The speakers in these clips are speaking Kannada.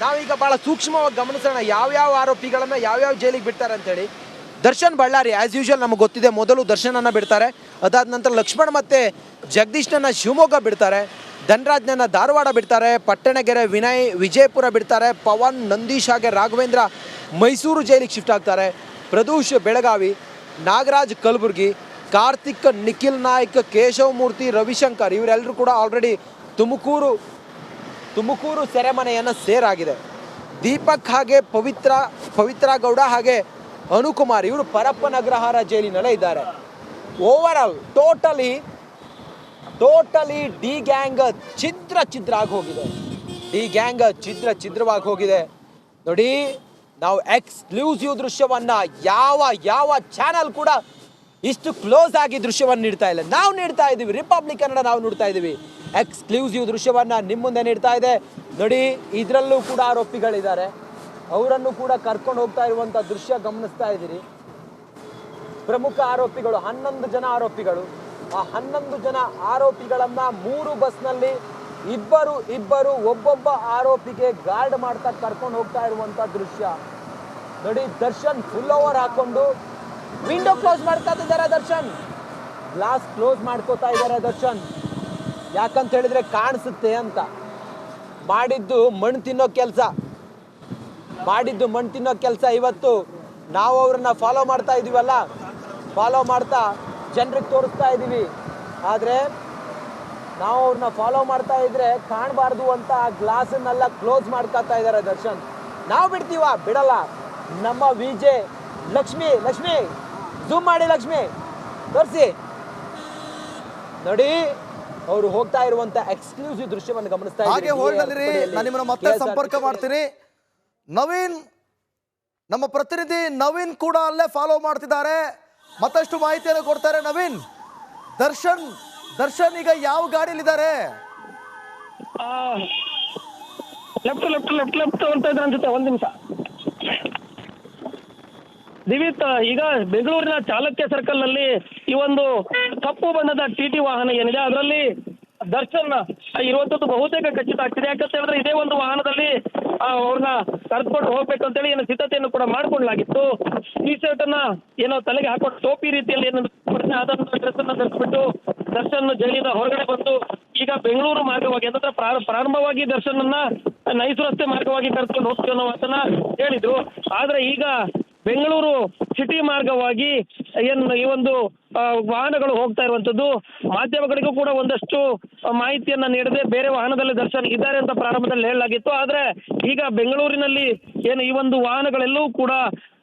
ನಾವೀಗ ಬಹಳ ಸೂಕ್ಷ್ಮವಾಗಿ ಗಮನಿಸೋಣ ಯಾವ್ಯಾವ ಆರೋಪಿಗಳನ್ನ ಯಾವ್ಯಾವ ಜೈಲಿಗೆ ಬಿಡ್ತಾರೆ ಅಂತೇಳಿ. ದರ್ಶನ್ ಬಳ್ಳಾರಿ ಆಸ್ ಯೂಶುವಲ್ ನಮಗೆ ಗೊತ್ತಿದೆ, ಮೊದಲು ದರ್ಶನನ್ನ ಬಿಡ್ತಾರೆ, ಅದಾದ ನಂತರ ಲಕ್ಷ್ಮಣ್ ಮತ್ತೆ ಜಗದೀಶ್ನನ್ನ ಶಿವಮೊಗ್ಗ ಬಿಡ್ತಾರೆ, ಧನರಾಜ್ನನ್ನ ಧಾರವಾಡ ಬಿಡ್ತಾರೆ, ಪಟ್ಟಣಗೆರೆ ವಿನಯ್ ವಿಜಯಪುರ ಬಿಡ್ತಾರೆ, ಪವನ್ ನಂದೀಶ್ ಹಾಗೆ ರಾಘವೇಂದ್ರ ಮೈಸೂರು ಜೈಲಿಗೆ ಶಿಫ್ಟ್ ಆಗ್ತಾರೆ, ಪ್ರದೂಷ್ ಬೆಳಗಾವಿ, ನಾಗರಾಜ್ ಕಲಬುರ್ಗಿ, ಕಾರ್ತಿಕ್ ನಿಖಿಲ್ ನಾಯ್ಕ್, ಕೇಶವ್ ಮೂರ್ತಿ, ರವಿಶಂಕರ್ ಇವರೆಲ್ಲರೂ ಕೂಡ ಆಲ್ರೆಡಿ ತುಮಕೂರು ಸೆರೆಮನೆಯನ್ನು ಸೇರಾಗಿದೆ. ದೀಪಕ್ ಹಾಗೆ ಪವಿತ್ರ ಗೌಡ ಹಾಗೆ ಅನುಕುಮಾರ್ ಇವರು ಪರಪ್ಪನಗ್ರಹಾರ ಜೈಲಿನಲ್ಲೇ ಇದ್ದಾರೆ. Over all totally D gang ಛಿದ್ರ ಆಗಿ ಹೋಗಿದೆ. ಡಿ ಗ್ಯಾಂಗ್ ಛಿದ್ರವಾಗಿ ಹೋಗಿದೆ. ನೋಡಿ, ನಾವು ಎಕ್ಸ್ಕ್ಲೂಸಿವ್ ದೃಶ್ಯವನ್ನ ಯಾವ ಚಾನಲ್ ಕೂಡ ಇಷ್ಟು ಕ್ಲೋಸ್ ಆಗಿ ದೃಶ್ಯವನ್ನು ನೀಡ್ತಾ ಇಲ್ಲ. ನಾವು ನೀಡ್ತಾ ಇದ್ದೀವಿ, ರಿಪಬ್ಲಿಕ್ ಕನ್ನಡ ನಾವು ನೋಡ್ತಾ ಇದ್ದೀವಿ. ಎಕ್ಸ್ಕ್ಲೂಸಿವ್ ದೃಶ್ಯವನ್ನ ನಿಮ್ಮ ಮುಂದೆ ನೀಡ್ತಾ ಇದೆ. ನೋಡಿ, ಇದರಲ್ಲೂ ಕೂಡ ಆರೋಪಿಗಳಿದ್ದಾರೆ, ಅವರನ್ನು ಕೂಡ ಕರ್ಕೊಂಡು ಹೋಗ್ತಾ ಇರುವಂತ ದೃಶ್ಯ ಗಮನಿಸ್ತಾ ಇದ್ದೀರಿ. ಪ್ರಮುಖ ಆರೋಪಿಗಳು 11 ಜನ ಆರೋಪಿಗಳು. ಆ 11 ಜನ ಆರೋಪಿಗಳನ್ನ 3 ಬಸ್ನಲ್ಲಿ ಇಬ್ಬರು ಒಬ್ಬೊಬ್ಬ ಆರೋಪಿಗೆ ಗಾರ್ಡ್ ಮಾಡ್ತಾ ಕರ್ಕೊಂಡು ಹೋಗ್ತಾ ಇರುವಂತ ದೃಶ್ಯ ನೋಡಿ. ದರ್ಶನ್ ಫುಲ್ ಓವರ್ ಹಾಕೊಂಡು ವಿಂಡೋ ಕ್ಲೋಸ್ ಮಾಡ್ತಾ ಇದ್ದಾರೆ. ದರ್ಶನ್ ಗ್ಲಾಸ್ ಕ್ಲೋಸ್ ಮಾಡ್ಕೋತಾ ಇದ್ದಾರೆ. ದರ್ಶನ್ ಯಾಕಂತ ಹೇಳಿದ್ರೆ ಕಾಣಿಸುತ್ತೆ ಅಂತ. ಮಾಡಿದ್ದು ಮಣ್ಣು ತಿನ್ನೋ ಕೆಲಸ. ಇವತ್ತು ನಾವು ಅವ್ರನ್ನ ಫಾಲೋ ಮಾಡ್ತಾ ಇದೀವಲ್ಲ, ಫಾಲೋ ಮಾಡ್ತಾ ಜನರಿಗೆ ತೋರಿಸ್ತಾ ಇದೀವಿ. ಆದ್ರೆ ನಾವು ಅವ್ರನ್ನ ಫಾಲೋ ಮಾಡ್ತಾ ಇದ್ರೆ ಕಾಣಬಾರ್ದು ಅಂತ ಆ ಗ್ಲಾಸನ್ನೆಲ್ಲ ಕ್ಲೋಸ್ ಮಾಡ್ಕೊತಾ ಇದ್ದಾರೆ ದರ್ಶನ್. ನಾವು ಬಿಡಲ್ಲ. ನಮ್ಮ ವಿಜೆ ಲಕ್ಷ್ಮಿ ಝೂಮ್ ಮಾಡಿ, ಲಕ್ಷ್ಮಿ ತೋರಿಸಿ. ನೋಡಿ, ಅವರು ಹೋಗ್ತಾ ಇರುವಂತ ಎಕ್ಸ್ಕ್ಲೂಸಿವ್ ದೃಶ್ಯವನ್ನು ಗಮನಿಸ್ತಾ ಇದ್ದಾರೆ. ನಾನು ನಿಮ್ಮನ್ನ ಮತ್ತೆ ಸಂಪರ್ಕ ಮಾಡ್ತೀನಿ. ನವೀನ್, ನಮ್ಮ ಪ್ರತಿನಿಧಿ ನವೀನ್ ಕೂಡ ಅಲ್ಲೇ ಫಾಲೋ ಮಾಡ್ತಿದ್ದಾರೆ, ಮತ್ತಷ್ಟು ಮಾಹಿತಿಯನ್ನು ಕೊಡ್ತಾರೆ. ನವೀನ್, ದರ್ಶನ್ ಈಗ ಯಾವ ಗಾಡಿಯಲ್ಲಿದ್ದಾರೆ? ಲೆಫ್ಟ್ ಅಂತ ಇದ್ರೆ ಅನ್ಸುತ್ತೆ. ಒಂದ್ ನಿಮಿಷ ದಿವಿತ್, ಈಗ ಬೆಂಗಳೂರಿನ ಚಾಲುಕ್ಯ ಸರ್ಕಲ್ ನಲ್ಲಿ ಈ ಒಂದು ಕಪ್ಪು ಬಣ್ಣದ ಟಿಟಿ ವಾಹನ ಏನಿದೆ ಅದರಲ್ಲಿ ದರ್ಶನ್ ಇರುವಂತದ್ದು ಬಹುತೇಕ ಖಚಿತ ಆಗ್ತಿದೆ. ಯಾಕಂತ ಹೇಳಿದ್ರೆ ಇದೇ ಒಂದು ವಾಹನದಲ್ಲಿ ಅವ್ರನ್ನ ಕರೆದುಕೊಂಡು ಹೋಗ್ಬೇಕು ಅಂತೇಳಿ ಏನೋ ಸಿದ್ಧತೆಯನ್ನು ಕೂಡ ಮಾಡ್ಕೊಳ್ಳಲಾಗಿತ್ತು. ಟಿ ಶರ್ಟ್ ಅನ್ನ ಏನೋ ತಲೆಗೆ ಹಾಕೊಂಡು ಟೋಪಿ ರೀತಿಯಲ್ಲಿ ಏನೋ ಆದಂತ ಡ್ರೆಸ್ ಅನ್ನ ಧರಿಸ್ಬಿಟ್ಟು ದರ್ಶನ್ ಜೈಲಿನ ಹೊರಗಡೆ ಬಂದು ಈಗ ಬೆಂಗಳೂರು ಮಾರ್ಗವಾಗಿ ಅಂದ್ರೆ ಪ್ರಾರಂಭವಾಗಿ ದರ್ಶನ್ ಅನ್ನ ನೈಸ್ ರಸ್ತೆ ಮಾರ್ಗವಾಗಿ ಕರ್ಕೊಂಡು ಹೋಗ್ತೀವಿ ಅನ್ನೋ ಮಾತನ್ನ ಹೇಳಿದ್ರು. ಆದ್ರೆ ಈಗ ಬೆಂಗಳೂರು ಸಿಟಿ ಮಾರ್ಗವಾಗಿ ಈ ಒಂದು ವಾಹನಗಳು ಹೋಗ್ತಾ ಇರುವಂತದ್ದು. ಮಾಧ್ಯಮಗಳಿಗೂ ಕೂಡ ಒಂದಷ್ಟು ಮಾಹಿತಿಯನ್ನ ನೀಡದೆ ಬೇರೆ ವಾಹನದಲ್ಲಿ ದರ್ಶನ್ ಇದ್ದಾರೆ ಅಂತ ಪ್ರಾರಂಭದಲ್ಲಿ ಹೇಳಲಾಗಿತ್ತು. ಆದ್ರೆ ಈಗ ಬೆಂಗಳೂರಿನಲ್ಲಿ ಏನು ಈ ಒಂದು ವಾಹನಗಳೆಲ್ಲವೂ ಕೂಡ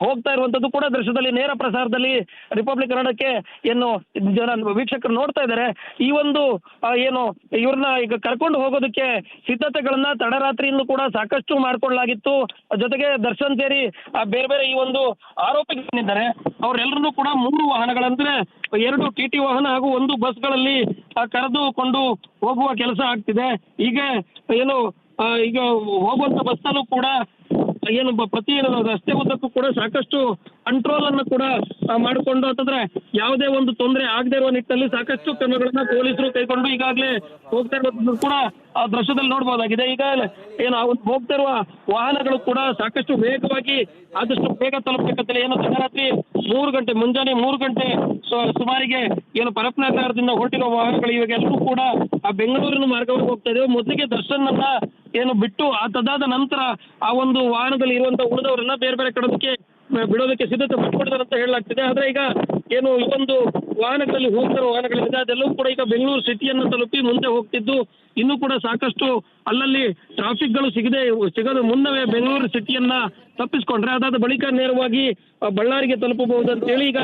ಹೋಗ್ತಾ ಇರುವಂತದ್ದು ಕೂಡ ದೃಶ್ಯದಲ್ಲಿ ನೇರ ಪ್ರಸಾರದಲ್ಲಿ ರಿಪಬ್ಲಿಕ್ ಕನ್ನಡಕ್ಕೆ ಏನು ಜನ ವೀಕ್ಷಕರು ನೋಡ್ತಾ ಇದ್ದಾರೆ. ಈ ಒಂದು ಏನು ಇವ್ರನ್ನ ಈಗ ಕರ್ಕೊಂಡು ಹೋಗೋದಕ್ಕೆ ಸಿದ್ಧತೆಗಳನ್ನ ತಡರಾತ್ರಿಯಿಂದ ಕೂಡ ಸಾಕಷ್ಟು ಮಾಡ್ಕೊಳ್ಳಲಾಗಿತ್ತು. ಜೊತೆಗೆ ದರ್ಶನ್ ಸೇರಿ ಬೇರೆ ಬೇರೆ ಈ ಒಂದು ಆರೋಪಿಗಳಿದ್ದಾರೆ ಅವರೆಲ್ಲರನ್ನೂ ಕೂಡ 3 ವಾಹನಗಳಂದ್ರೆ 2 ಟಿಟಿ ವಾಹನ ಹಾಗೂ 1 ಬಸ್ಗಳಲ್ಲಿ ಕರೆದುಕೊಂಡು ಹೋಗುವ ಕೆಲಸ ಆಗ್ತಿದೆ. ಈಗ ಏನು ಈಗ ಹೋಗುವಂತ ಬಸ್ಸಲ್ಲೂ ಕೂಡ ಏನು ಪ್ರತಿ ರಸ್ತೆ ಉದ್ದಕ್ಕೂ ಕೂಡ ಸಾಕಷ್ಟು ಕಂಟ್ರೋಲ್ ಅನ್ನು ಕೂಡ ಮಾಡಿಕೊಂಡು ಅಂತಂದ್ರೆ ಯಾವುದೇ ಒಂದು ತೊಂದರೆ ಆಗದೆ ಇರುವ ನಿಟ್ಟಿನಲ್ಲಿ ಸಾಕಷ್ಟು ಕ್ರಮಗಳನ್ನ ಪೊಲೀಸರು ಕೈಗೊಂಡು ಈಗಾಗಲೇ ಹೋಗ್ತಾ ಇರೋದನ್ನು ಕೂಡ ಆ ದೃಶ್ಯದಲ್ಲಿ ನೋಡಬಹುದಾಗಿದೆ. ಈಗ ಏನು ಹೋಗ್ತಾ ಇರುವ ವಾಹನಗಳು ಕೂಡ ಸಾಕಷ್ಟು ವೇಗವಾಗಿ ಆದಷ್ಟು ಬೇಗ ತಲುಪಬೇಕಂತೇಳಿ ಏನು ತಡರಾತ್ರಿ 3 ಗಂಟೆ ಮುಂಜಾನೆ 3 ಗಂಟೆ ಸುಮಾರಿಗೆ ಏನು ಪರಪ್ಪನಗರದಿಂದ ಹೊರಟಿರುವ ವಾಹನಗಳು ಇವಾಗೆಲ್ಲರೂ ಕೂಡ ಆ ಬೆಂಗಳೂರಿನ ಮಾರ್ಗವಾಗಿ ಹೋಗ್ತಾ ಇದ್ದೇವೆ. ಮೊದಲಿಗೆ ದರ್ಶನ್ ಅನ್ನ ಏನು ಬಿಟ್ಟು ತದಾದ ನಂತರ ಆ ಒಂದು ವಾಹನದಲ್ಲಿ ಇರುವಂತಹ ಉಳಿದವರನ್ನ ಬೇರೆ ಬೇರೆ ಕಡೆದಕ್ಕೆ ಬಿಡೋದಕ್ಕೆ ಸಿದ್ಧತೆ ಮಾಡಿಕೊಡ್ತಾರೆ ಅಂತ ಹೇಳಲಾಗ್ತಿದೆ. ಆದ್ರೆ ಈಗ ಏನು ಈ ಒಂದು ವಾಹನಗಳಲ್ಲಿ ಹೋಗ್ತಿರೋ ವಾಹನಗಳಿದೆ ಅದೆಲ್ಲವೂ ಕೂಡ ಈಗ ಬೆಂಗಳೂರು ಸಿಟಿಯನ್ನು ತಲುಪಿ ಮುಂದೆ ಹೋಗ್ತಿದ್ದು ಇನ್ನೂ ಕೂಡ ಸಾಕಷ್ಟು ಅಲ್ಲಲ್ಲಿ ಟ್ರಾಫಿಕ್ಗಳು ಸಿಗದ ಮುನ್ನವೇ ಬೆಂಗಳೂರು ಸಿಟಿಯನ್ನ ತಪ್ಪಿಸ್ಕೊಂಡ್ರೆ ಅದಾದ ಬಳಿಕ ನೇರವಾಗಿ ಬಳ್ಳಾರಿಗೆ ತಲುಪಬಹುದು ಅಂತೇಳಿ ಈಗ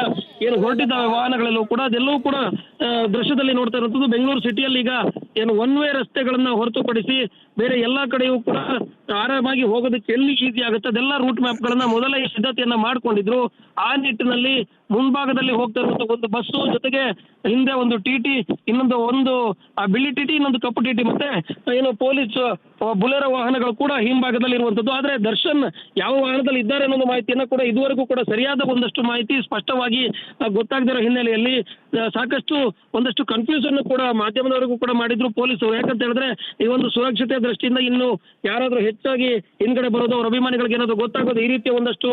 ಏನು ಹೊರಟಿದ್ದ ವಾಹನಗಳೆಲ್ಲವೂ ಕೂಡ ಅದೆಲ್ಲವೂ ಕೂಡ ದೃಶ್ಯದಲ್ಲಿ ನೋಡ್ತಾ ಇರುವಂತದ್ದು. ಬೆಂಗಳೂರು ಸಿಟಿಯಲ್ಲಿ ಈಗ ಏನು ಒನ್ ವೇ ರಸ್ತೆಗಳನ್ನ ಹೊರತುಪಡಿಸಿ ಬೇರೆ ಎಲ್ಲಾ ಕಡೆಯೂ ಕೂಡ ಆರಾಮಾಗಿ ಹೋಗೋದಕ್ಕೆ ಎಲ್ಲಿ ಈಸಿ ಆಗುತ್ತೆ ಅದೆಲ್ಲ ರೂಟ್ ಮ್ಯಾಪ್ ಗಳನ್ನ ಮೊದಲೇ ಸಿದ್ಧತೆಯನ್ನ ಮಾಡ್ಕೊಂಡಿದ್ರು. ಆ ನಿಟ್ಟಿನಲ್ಲಿ ಮುಂಭಾಗದಲ್ಲಿ ಹೋಗ್ತಾ ಇರುವಂತ ಒಂದು ಬಸ್ಸು ಜೊತೆಗೆ ಹಿಂದೆ ಒಂದು ಟಿಟಿ, ಒಂದು ಬಿಳಿ ಟಿಟಿ, ಇನ್ನೊಂದು ಕಪ್ಪು ಟಿಟಿ ಮತ್ತೆ ಏನು ಪೊಲೀಸ್ ಬುಲೆರೋ ವಾಹನಗಳು ಕೂಡ ಹಿಂಭಾಗದಲ್ಲಿ ಇರುವಂತದ್ದು. ಆದ್ರೆ ದರ್ಶನ್ ಯಾವ ವಾಹನದಲ್ಲಿ ಇದ್ದಾರೆ ಅನ್ನೋ ಮಾಹಿತಿಯನ್ನ ಕೂಡ ಇದುವರೆಗೂ ಕೂಡ ಸರಿಯಾದ ಒಂದಷ್ಟು ಮಾಹಿತಿ ಸ್ಪಷ್ಟವಾಗಿ ಗೊತ್ತಾಗದಿರೋ ಹಿನ್ನೆಲೆಯಲ್ಲಿ ಸಾಕಷ್ಟು ಒಂದಷ್ಟು ಕನ್ಫ್ಯೂಷನ್ ಕೂಡ ಮಾಧ್ಯಮದವರೆಗೂ ಕೂಡ ಮಾಡಿದ್ರು. ಇನ್ನು ಪೊಲೀಸರು. ಯಾಕಂತ ಹೇಳಿದ್ರೆ ಈ ಒಂದು ಸುರಕ್ಷತೆ ದೃಷ್ಟಿಯಿಂದ ಇನ್ನು ಯಾರಾದ್ರೂ ಹೆಚ್ಚಾಗಿ ಹಿಂದ್ಗಡೆ ಬರೋದು, ಅವ್ರ ಅಭಿಮಾನಿಗಳಿಗೆ ಏನಾದ್ರು ಗೊತ್ತಾಗೋದು, ಈ ರೀತಿಯ ಒಂದಷ್ಟು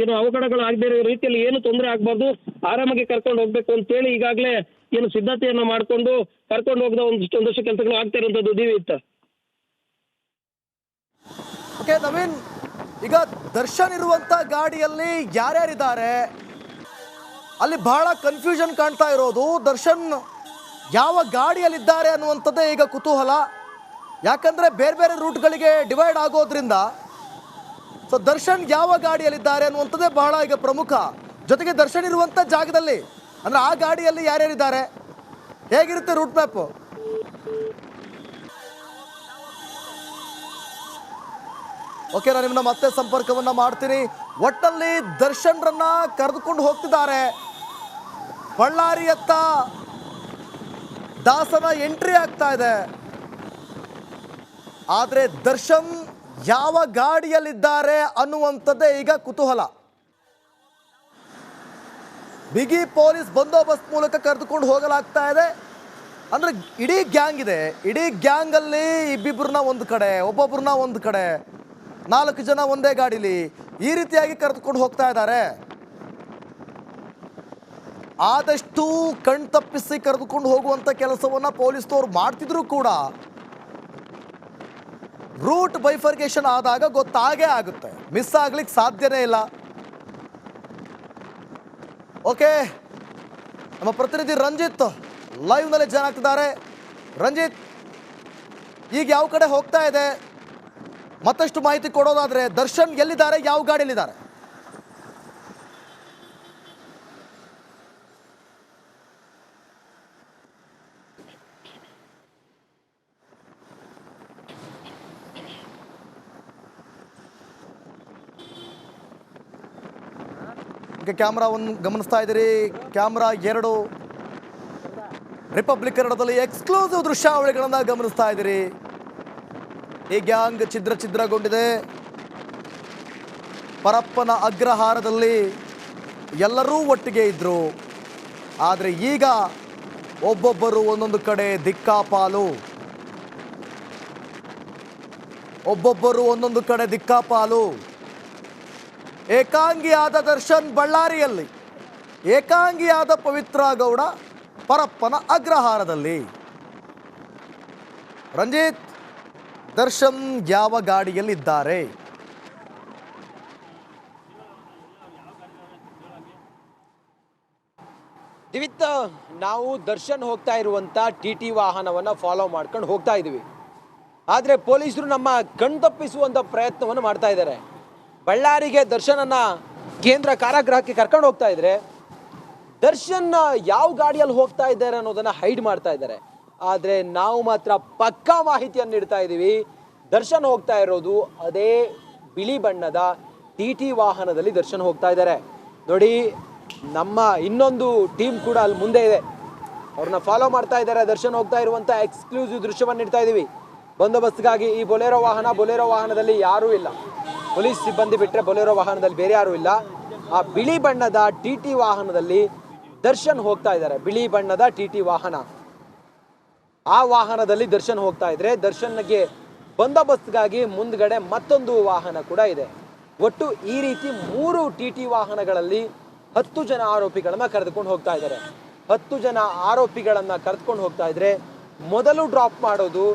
ಏನು ಅವಘಡಗಳು ಆಗದೇ ಇರೋ ರೀತಿಯಲ್ಲಿ ಏನು ತೊಂದರೆ ಆಗ್ಬಾರ್ದು, ಆರಾಮಾಗಿ ಕರ್ಕೊಂಡು ಹೋಗ್ಬೇಕು ಅಂತೇಳಿ ಈಗಾಗಲೇ ಏನು ಸಿದ್ಧತೆಯನ್ನ ಮಾಡ್ಕೊಂಡು ಕರ್ಕೊಂಡು ಹೋಗದ ಒಂದಷ್ಟು ಕೆಲಸಗಳು ಆಗ್ತಾ ಇರುವಂತದ್ದು ದೀವಿತ್. ಓಕೆ ನವೀನ್, ಈಗ ದರ್ಶನ್ ಇರುವಂತ ಗಾಡಿಯಲ್ಲಿ ಯಾರ್ಯಾರಿದ್ದಾರೆ ಅಲ್ಲಿ ಬಹಳ ಕನ್ಫ್ಯೂಷನ್ ಕಾಣ್ತಾ ಇರೋದು. ದರ್ಶನ್ ಯಾವ ಗಾಡಿಯಲ್ಲಿದ್ದಾರೆ ಅನ್ನುವಂಥದ್ದೇ ಈಗ ಕುತೂಹಲ. ಯಾಕಂದ್ರೆ ಬೇರೆ ಬೇರೆ ರೂಟ್ಗಳಿಗೆ ಡಿವೈಡ್ ಆಗೋದ್ರಿಂದ ಸೊ ದರ್ಶನ್ ಯಾವ ಗಾಡಿಯಲ್ಲಿದ್ದಾರೆ ಅನ್ನುವಂಥದ್ದೇ ಬಹಳ ಈಗ ಪ್ರಮುಖ. ಜೊತೆಗೆ ದರ್ಶನ್ ಇರುವಂಥ ಜಾಗದಲ್ಲಿ ಅಂದ್ರೆ ಆ ಗಾಡಿಯಲ್ಲಿ ಯಾರ್ಯಾರಿದ್ದಾರೆ, ಹೇಗಿರುತ್ತೆ ರೂಟ್ ಮ್ಯಾಪ್? ಓಕೆ, ನಾನು ನಿಮ್ಮನ್ನ ಮತ್ತೆ ಸಂಪರ್ಕವನ್ನ ಮಾಡ್ತೀನಿ. ಒಟ್ಟಲ್ಲಿ ದರ್ಶನ್ರನ್ನ ಕರೆದುಕೊಂಡು ಹೋಗ್ತಿದ್ದಾರೆ. ಬಳ್ಳಾರಿಯತ್ತ ದಾಸನ ಎಂಟ್ರಿ ಆಗ್ತಾ ಇದೆ. ಆದರೆ ದರ್ಶನ್ ಯಾವ ಗಾಡಿಯಲ್ಲಿದ್ದಾರೆ ಅನ್ನುವಂಥದ್ದೇ ಈಗ ಕುತೂಹಲ. ಬಿಗಿ ಪೊಲೀಸ್ ಬಂದೋಬಸ್ತ್ ಮೂಲಕ ಕರೆದುಕೊಂಡು ಹೋಗಲಾಗ್ತಾ ಇದೆ. ಅಂದ್ರೆ ಇಡೀ ಗ್ಯಾಂಗ್ ಇದೆ. ಇಡೀ ಗ್ಯಾಂಗ್ ಅಲ್ಲಿ ಇಬ್ಬಿಬ್ರನ್ನ ಒಂದು ಕಡೆ, ಒಬ್ಬೊಬ್ರನ್ನ ಒಂದು ಕಡೆ, 4 ಜನ ಒಂದೇ ಗಾಡಿಲಿ ಈ ರೀತಿಯಾಗಿ ಕರೆದುಕೊಂಡು ಹೋಗ್ತಾ ಇದ್ದಾರೆ. ಆದಷ್ಟು ಕಣ್ತಪ್ಪಿಸಿ ಕರೆದುಕೊಂಡು ಹೋಗುವಂತ ಕೆಲಸವನ್ನ ಪೊಲೀಸ್ನವರು ಮಾಡ್ತಿದ್ರು ಕೂಡ ರೂಟ್ ಬೈಫರ್ಗೇಷನ್ ಆದಾಗ ಗೊತ್ತಾಗೇ ಆಗುತ್ತೆ, ಮಿಸ್ ಆಗ್ಲಿಕ್ಕೆ ಸಾಧ್ಯನೇ ಇಲ್ಲ. ಓಕೆ, ನಮ್ಮ ಪ್ರತಿನಿಧಿ ರಂಜಿತ್ ಲೈವ್ ನಲ್ಲಿ ಜಾಯ್ನ್ ಆಗ್ತಿದ್ದಾರೆ. ರಂಜಿತ್, ಈಗ ಯಾವ ಕಡೆ ಹೋಗ್ತಾ ಇದೆ ಮತ್ತಷ್ಟು ಮಾಹಿತಿ ಕೊಡೋದಾದ್ರೆ, ದರ್ಶನ್ ಎಲ್ಲಿದ್ದಾರೆ, ಯಾವ ಗಾಡಿಯಲ್ಲಿದ್ದಾರೆ? ಕ್ಯಾಮ್ರಾ 1 ಗಮನಿಸ್ತಾ ಇದ್ದೀರಿ. ಕ್ಯಾಮ್ರಾ 2 ರಿಪಬ್ಲಿಕ್ ಕನ್ನಡದಲ್ಲಿ ಎಕ್ಸ್ಕ್ಲೂಸಿವ್ ದೃಶ್ಯಾವಳಿಗಳನ್ನ ಗಮನಿಸ್ತಾ ಇದ್ದೀರಿ. ಈ ಗ್ಯಾಂಗ್ ಛಿದ್ರಗೊಂಡಿದೆ. ಪರಪ್ಪನ ಅಗ್ರಹಾರದಲ್ಲಿ ಎಲ್ಲರೂ ಒಟ್ಟಿಗೆ ಇದ್ರು. ಆದರೆ ಈಗ ಒಬ್ಬೊಬ್ಬರು ಒಂದೊಂದು ಕಡೆ ದಿಕ್ಕಾಪಾಲು, ಒಬ್ಬೊಬ್ಬರು ಒಂದೊಂದು ಕಡೆ ದಿಕ್ಕಾಪಾಲು. ಏಕಾಂಗಿಯಾದ ದರ್ಶನ್ ಬಳ್ಳಾರಿಯಲ್ಲಿ, ಏಕಾಂಗಿಯಾದ ಪವಿತ್ರ ಗೌಡ ಪರಪ್ಪನ ಅಗ್ರಹಾರದಲ್ಲಿ. ರಂಜಿತ್, ದರ್ಶನ್ ಯಾವ ಗಾಡಿಯಲ್ಲಿದ್ದಾರೆ? ದಿವಿತ್, ನಾವು ದರ್ಶನ್ ಹೋಗ್ತಾ ಇರುವಂತ ಟಿ ವಾಹನವನ್ನ ಫಾಲೋ ಮಾಡ್ಕೊಂಡು ಹೋಗ್ತಾ ಇದೀವಿ. ಆದ್ರೆ ಪೊಲೀಸರು ನಮ್ಮ ಕಣ್ತಪ್ಪಿಸುವಂತ ಪ್ರಯತ್ನವನ್ನು ಮಾಡ್ತಾ ಇದ್ದಾರೆ. ಬಳ್ಳಾರಿಗೆ ದರ್ಶನನ್ನ ಕೇಂದ್ರ ಕಾರಾಗೃಹಕ್ಕೆ ಕರ್ಕೊಂಡು ಹೋಗ್ತಾ ಇದ್ರೆ ದರ್ಶನ್ ಯಾವ ಗಾಡಿಯಲ್ಲಿ ಹೋಗ್ತಾ ಇದ್ದಾರೆ ಅನ್ನೋದನ್ನ ಹೈಡ್ ಮಾಡ್ತಾ ಇದ್ದಾರೆ. ಆದ್ರೆ ನಾವು ಮಾತ್ರ ಪಕ್ಕಾ ಮಾಹಿತಿಯನ್ನು ನೀಡ್ತಾ ಇದ್ದೀವಿ. ದರ್ಶನ್ ಹೋಗ್ತಾ ಇರೋದು ಅದೇ ಬಿಳಿ ಬಣ್ಣದ ಟಿ ವಾಹನದಲ್ಲಿ ದರ್ಶನ್ ಹೋಗ್ತಾ ಇದ್ದಾರೆ. ನೋಡಿ, ನಮ್ಮ ಇನ್ನೊಂದು ಟೀಮ್ ಕೂಡ ಅಲ್ಲಿ ಮುಂದೆ ಇದೆ, ಅವ್ರನ್ನ ಫಾಲೋ ಮಾಡ್ತಾ ಇದ್ದಾರೆ. ದರ್ಶನ್ ಹೋಗ್ತಾ ಇರುವಂತ ಎಕ್ಸ್ಕ್ಲೂಸಿವ್ ದೃಶ್ಯವನ್ನು ನೀಡ್ತಾ ಇದೀವಿ. ಬಂದೋಬಸ್ತ್ಗಾಗಿ ಈ ಬೊಲೆರೋ ವಾಹನದಲ್ಲಿ ಯಾರೂ ಇಲ್ಲ, ಪೊಲೀಸ್ ಸಿಬ್ಬಂದಿ ಬಿಟ್ಟರೆ ಬೊಲೆರೋ ವಾಹನದಲ್ಲಿ ಬೇರೆ ಯಾರೂ ಇಲ್ಲ. ಆ ಬಿಳಿ ಬಣ್ಣದ ಟಿ ವಾಹನದಲ್ಲಿ ದರ್ಶನ್ ಹೋಗ್ತಾ ಇದ್ದಾರೆ. ಬಿಳಿ ಬಣ್ಣದ ಟಿ ವಾಹನ, ಆ ವಾಹನದಲ್ಲಿ ದರ್ಶನ್ ಹೋಗ್ತಾ ಇದ್ರೆ ದರ್ಶನ್ಗೆ ಬಂದೋಬಸ್ತ್ಗಾಗಿ ಮುಂದ್ಗಡೆ ಮತ್ತೊಂದು ವಾಹನ ಕೂಡ ಇದೆ. ಒಟ್ಟು ಈ ರೀತಿ 3 ಟಿ ವಾಹನಗಳಲ್ಲಿ 10 ಜನ ಆರೋಪಿಗಳನ್ನ ಕರೆದುಕೊಂಡು ಹೋಗ್ತಾ ಇದ್ದಾರೆ. 10 ಜನ ಆರೋಪಿಗಳನ್ನ ಕರೆದುಕೊಂಡು ಹೋಗ್ತಾ ಇದ್ರೆ ಮೊದಲು ಡ್ರಾಪ್ ಮಾಡೋದು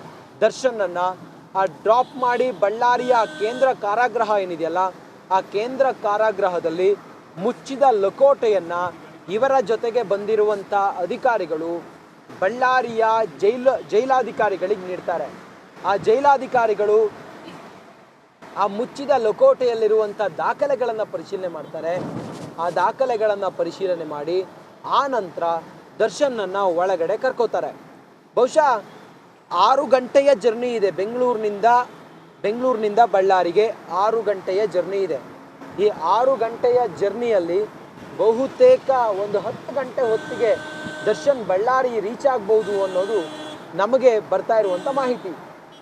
ದರ್ಶನ್ ಅನ್ನ. ಆ ಡ್ರಾಪ್ ಮಾಡಿ ಬಳ್ಳಾರಿಯ ಕೇಂದ್ರ ಕಾರಾಗೃಹ ಏನಿದೆಯಲ್ಲ, ಆ ಕೇಂದ್ರ ಕಾರಾಗೃಹದಲ್ಲಿ ಮುಚ್ಚಿದ ಲಕೋಟೆಯನ್ನ ಇವರ ಜೊತೆಗೆ ಬಂದಿರುವಂತ ಅಧಿಕಾರಿಗಳು ಬಳ್ಳಾರಿಯ ಜೈಲಾಧಿಕಾರಿಗಳಿಗೆ ನೀಡ್ತಾರೆ. ಆ ಜೈಲಾಧಿಕಾರಿಗಳು ಆ ಮುಚ್ಚಿದ ಲಕೋಟೆಯಲ್ಲಿರುವಂಥ ದಾಖಲೆಗಳನ್ನು ಪರಿಶೀಲನೆ ಮಾಡ್ತಾರೆ. ಆ ದಾಖಲೆಗಳನ್ನು ಪರಿಶೀಲನೆ ಮಾಡಿ ಆ ನಂತರ ದರ್ಶನ್ನನ್ನ ಒಳಗಡೆ ಕರ್ಕೋತಾರೆ. ಬಹುಶಃ 6 ಗಂಟೆಯ ಜರ್ನಿ ಇದೆ. ಬೆಂಗಳೂರಿನಿಂದ ಬಳ್ಳಾರಿಗೆ 6 ಗಂಟೆಯ ಜರ್ನಿ ಇದೆ. ಈ 6 ಗಂಟೆಯ ಜರ್ನಿಯಲ್ಲಿ ಬಹುತೇಕ ಒಂದು 10 ಗಂಟೆ ಹೊತ್ತಿಗೆ ದರ್ಶನ್ ಬಳ್ಳಾರಿ ರೀಚ್ ಆಗ್ಬೋದು ಅನ್ನೋದು ನಮಗೆ ಬರ್ತಾ ಇರುವಂಥ ಮಾಹಿತಿ.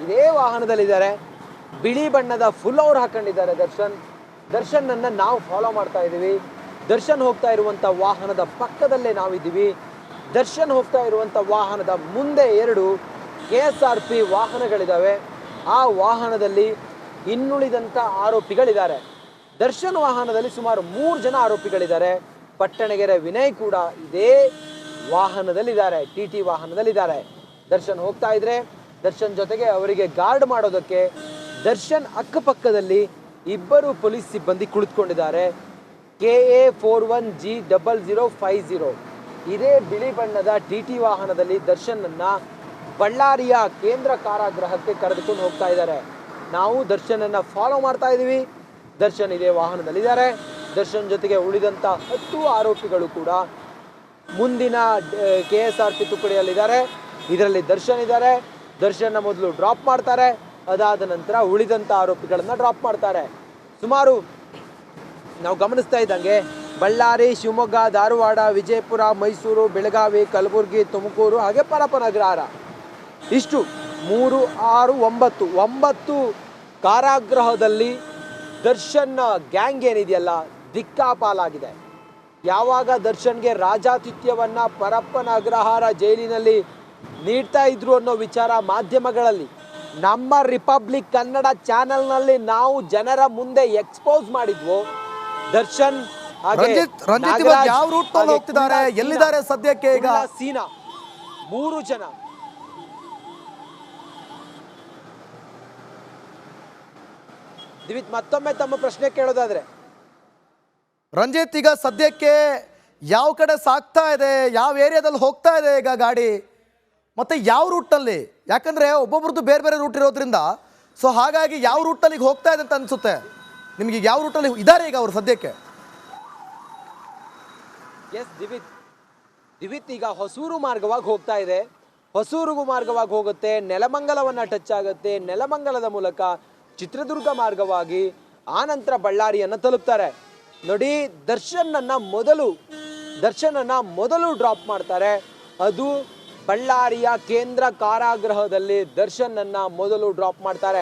ಇದೇ ವಾಹನದಲ್ಲಿದ್ದಾರೆ, ಬಿಳಿ ಬಣ್ಣದ ಫುಲ್ ಅವ್ರು ಹಾಕೊಂಡಿದ್ದಾರೆ. ದರ್ಶನ್ನನ್ನ ನಾವು ಫಾಲೋ ಮಾಡ್ತಾ ಇದ್ದೀವಿ. ದರ್ಶನ್ ಹೋಗ್ತಾ ಇರುವಂಥ ವಾಹನದ ಪಕ್ಕದಲ್ಲೇ ನಾವಿದ್ದೀವಿ. ದರ್ಶನ್ ಹೋಗ್ತಾ ಇರುವಂಥ ವಾಹನದ ಮುಂದೆ 2 KSRP ವಾಹನಗಳಿದ್ದಾವೆ. ಆ ವಾಹನದಲ್ಲಿ ಇನ್ನುಳಿದಂಥ ಆರೋಪಿಗಳಿದ್ದಾರೆ. ದರ್ಶನ್ ವಾಹನದಲ್ಲಿ ಸುಮಾರು 3 ಜನ ಆರೋಪಿಗಳಿದ್ದಾರೆ. ಪಟ್ಟಣಗೆರೆ ವಿನಯ್ ಕೂಡ ಇದೇ ವಾಹನದಲ್ಲಿದ್ದಾರೆ, TT ವಾಹನದಲ್ಲಿದ್ದಾರೆ. ದರ್ಶನ್ ಹೋಗ್ತಾ ಇದ್ರೆ ದರ್ಶನ್ ಜೊತೆಗೆ ಅವರಿಗೆ ಗಾರ್ಡ್ ಮಾಡೋದಕ್ಕೆ ದರ್ಶನ್ ಅಕ್ಕಪಕ್ಕದಲ್ಲಿ 2 ಪೊಲೀಸ್ ಸಿಬ್ಬಂದಿ ಕುಳಿತುಕೊಂಡಿದ್ದಾರೆ. KA41G0050 ಇದೇ ಬಿಳಿ ಬಣ್ಣದ TT ವಾಹನದಲ್ಲಿ ದರ್ಶನ್ನನ್ನ ಬಳ್ಳಾರಿಯ ಕೇಂದ್ರ ಕಾರಾಗೃಹಕ್ಕೆ ಕರೆದುಕೊಂಡು ಹೋಗ್ತಾ ಇದ್ದಾರೆ. ನಾವು ದರ್ಶನನ್ನ ಫಾಲೋ ಮಾಡ್ತಾ ಇದ್ದೀವಿ. ದರ್ಶನ್ ಇದೇ ವಾಹನದಲ್ಲಿದ್ದಾರೆ. ದರ್ಶನ್ ಜೊತೆಗೆ ಉಳಿದಂಥ 10 ಆರೋಪಿಗಳು ಕೂಡ ಮುಂದಿನ KSRP ತುಕಡಿಯಲ್ಲಿದ್ದಾರೆ. ಇದರಲ್ಲಿ ದರ್ಶನ್ ಇದ್ದಾರೆ. ದರ್ಶನ್ನ ಮೊದಲು ಡ್ರಾಪ್ ಮಾಡ್ತಾರೆ, ಅದಾದ ನಂತರ ಉಳಿದಂಥ ಆರೋಪಿಗಳನ್ನು ಡ್ರಾಪ್ ಮಾಡ್ತಾರೆ. ಸುಮಾರು ನಾವು ಗಮನಿಸ್ತಾ ಇದ್ದಂಗೆ ಬಳ್ಳಾರಿ, ಶಿವಮೊಗ್ಗ, ಧಾರವಾಡ, ವಿಜಯಪುರ, ಮೈಸೂರು, ಬೆಳಗಾವಿ, ಕಲಬುರಗಿ, ತುಮಕೂರು ಹಾಗೆ ಪರಪ್ಪನಗ್ರಹಾರ ಇಷ್ಟು 3, 6, 9 ಕಾರಾಗೃಹದಲ್ಲಿ ದರ್ಶನ್ ಗ್ಯಾಂಗ್ ಏನಿದೆಯಲ್ಲ ದಿಕ್ಕಾಪಾಲಾಗಿದೆ. ಯಾವಾಗ ದರ್ಶನ್ಗೆ ರಾಜಾತಿಥ್ಯವನ್ನ ಪರಪ್ಪನ ಅಗ್ರಹಾರ ಜೈಲಿನಲ್ಲಿ ನೀಡ್ತಾ ಇದ್ರು ಅನ್ನೋ ವಿಚಾರ ಮಾಧ್ಯಮಗಳಲ್ಲಿ ನಮ್ಮ ರಿಪಬ್ಲಿಕ್ ಕನ್ನಡ ಚಾನೆಲ್ನಲ್ಲಿ ನಾವು ಜನರ ಮುಂದೆ ಎಕ್ಸ್ಪೋಸ್ ಮಾಡಿದ್ವು. ದರ್ಶನ್ ರಂಜಿತ್ ಇವಾಗ ಯಾವ ರೂಟ್ ನಲ್ಲಿ ಹೋಗ್ತಿದ್ದಾರೆ, ಎಲ್ಲಿದ್ದಾರೆ ಸದ್ಯಕ್ಕೆ? ಈಗ ಸೀನಾ 3 ಜನ. ದಿವಿತ್ ಮತ್ತೊಮ್ಮೆ ತಮ್ಮ ಪ್ರಶ್ನೆ ಕೇಳೋದಾದ್ರೆ ರಂಜಿತ್, ಈಗ ಸದ್ಯಕ್ಕೆ ಯಾವ ಕಡೆ ಸಾಗ್ತಾ ಇದೆ, ಯಾವ ಏರಿಯಾದಲ್ಲಿ ಹೋಗ್ತಾ ಇದೆ ಈಗ ಗಾಡಿ, ಮತ್ತೆ ಯಾವ ರೂಟ್ನಲ್ಲಿ? ಯಾಕಂದ್ರೆ ಒಬ್ಬೊಬ್ರದ್ದು ಬೇರೆ ಬೇರೆ ರೂಟ್ ಇರೋದ್ರಿಂದ ಸೊ ಹಾಗಾಗಿ ಯಾವ ರೂಟ್ನಲ್ಲಿ ಈಗ ಹೋಗ್ತಾ ಇದೆ ಅಂತ ಅನ್ಸುತ್ತೆ ನಿಮ್ಗೆ? ಯಾವ ರೂಟಲ್ಲಿ ಇದ್ದಾರೆ ಈಗ ಅವರು ಸದ್ಯಕ್ಕೆ? ಎಸ್ ದಿವಿತ್ ಈಗ ಹೊಸೂರು ಮಾರ್ಗವಾಗಿ ಹೋಗ್ತಾ ಇದೆ. ಹೊಸೂರು ಮಾರ್ಗವಾಗಿ ಹೋಗುತ್ತೆ, ನೆಲಮಂಗಲವನ್ನ ಟಚ್ ಆಗುತ್ತೆ. ನೆಲಮಂಗಲದ ಮೂಲಕ ಚಿತ್ರದುರ್ಗ ಮಾರ್ಗವಾಗಿ ಆನಂತರ ಬಳ್ಳಾರಿಯನ್ನ ತಲುಪ್ತಾರೆ. ನೋಡಿ, ದರ್ಶನ್ನನ್ನ ಮೊದಲು ಡ್ರಾಪ್ ಮಾಡ್ತಾರೆ. ಅದು ಬಳ್ಳಾರಿಯ ಕೇಂದ್ರ ಕಾರಾಗೃಹದಲ್ಲಿ ದರ್ಶನ್ನನ್ನ ಮೊದಲು ಡ್ರಾಪ್ ಮಾಡ್ತಾರೆ.